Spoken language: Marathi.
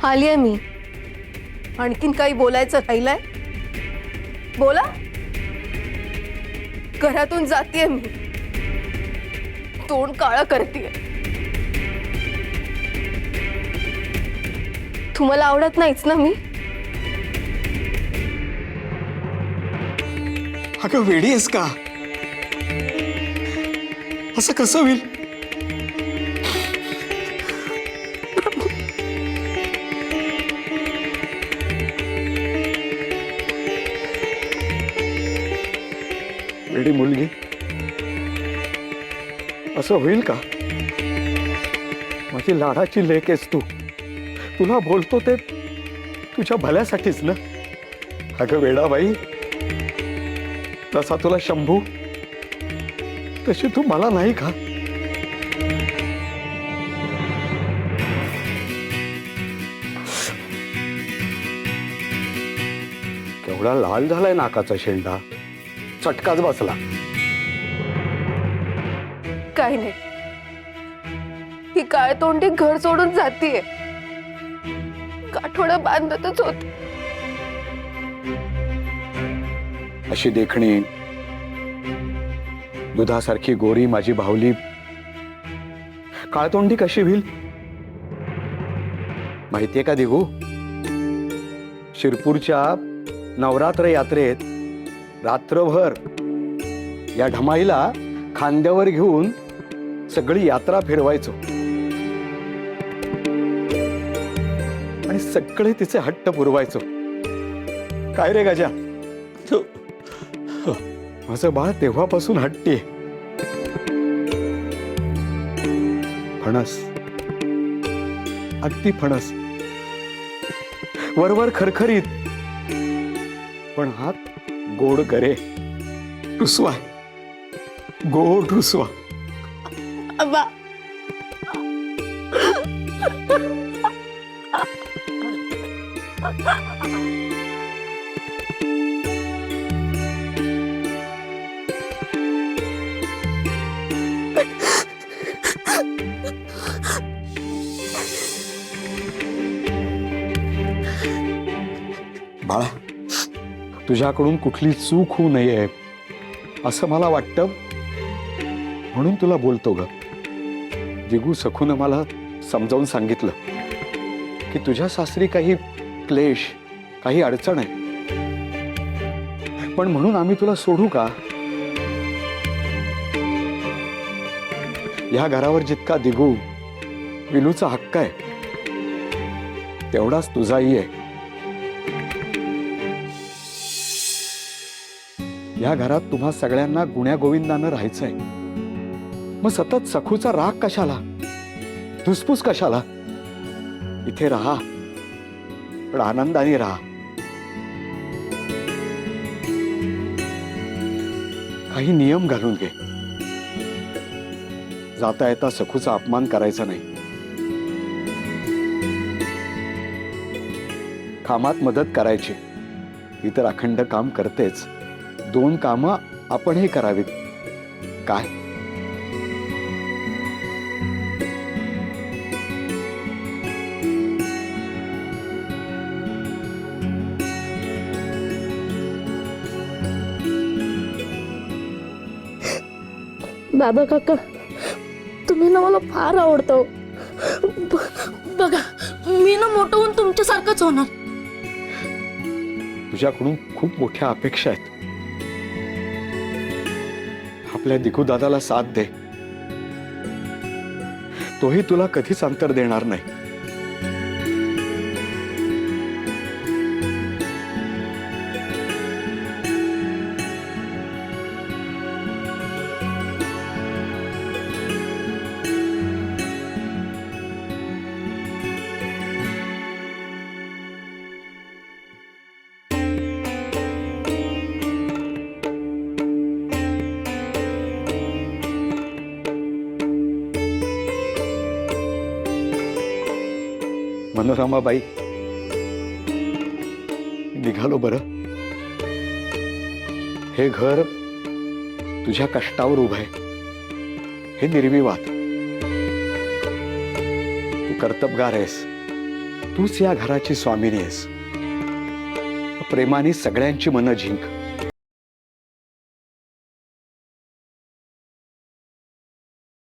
आलीये मी. आणखीन काही बोलायचं राहिलंय? बोला. घरातून जातेय मी. तोंड काळं करतेय. तुम्हाला आवडत नाहीच ना मी? अगं वेडी आहेस का? असं कसं होईल? वेडी मुलगी, असं होईल का? माझी लाडाची लेक आहेस तू. तुला बोलतो ते तुझ्या भल्यासाठीच ना. अगं वेडाबाई, तसा तुला शंभू, तशी तू मला नाही का? केवढा लाल झालाय नाकाचा शेंडा. चटकाच बसला. काही नाही. ही काळ तोंडी घर सोडून जातीये. गाठोडं बांधतच होत. अशी देखणी, दुधासारखी गोरी माझी भावली काळतोंडी कशी होईल? माहितीये का दिगू? शिरपूरच्या नवरात्र यात्रेत रात्रभर या ढमाईला खांद्यावर घेऊन सगळी यात्रा फिरवायचो आणि सगळे तिचे हट्ट पुरवायचो. काय रे गजा? माझं बाळ तेव्हापासून हट्टी. फणस, अगदी फणस, वरवर खरखरीत, पण हात गोड करे. रुसवा, गोड रुसवा. अबा. बाळा, तुझ्याकडून कुठली चूक होऊ नये असं मला वाटतं, म्हणून तुला बोलतो ग. दिगू सखून मला समजावून सांगितलं की तुझ्या सासरी काही क्लेश, काही अडचण आहे, पण म्हणून आम्ही तुला सोडू का? या घरावर जितका दिगू, विनूचा हक्क आहे, तेवढाच तुझाही आहे. या घरात तुम्हा सगळ्यांना गुण्यागोविंदानं राहायचंय. मग सतत सखूचा राग कशाला, धुसफूस कशाला? इथे राहा, पण आनंदाने राहा. काही नियम घालून घे. जाता येता सखूचा अपमान करायचा नाही. कामात मदत करायची. ती तर अखंड काम करतेच. 2 कामं आपणही करावीत. काय? दादा काका, तुम्ही ना मला फार आवडतो. बघा, मी ना मोठं होऊन तुमच्यासारखंच होणार. तुझ्याकडून खूप मोठ्या अपेक्षा आहेत. आपल्या दिगू दादाला साथ दे. तोही तुला कधीच अंतर देणार नाही. मनोरमाबाई, निघालो बरं. हे घर तुझ्या कष्टावर उभं आहे. हे निर्विवाद. तू कर्तबगार आहेस. तूच या घराची स्वामिनी आहेस. प्रेमाने सगळ्यांची मनं जिंक.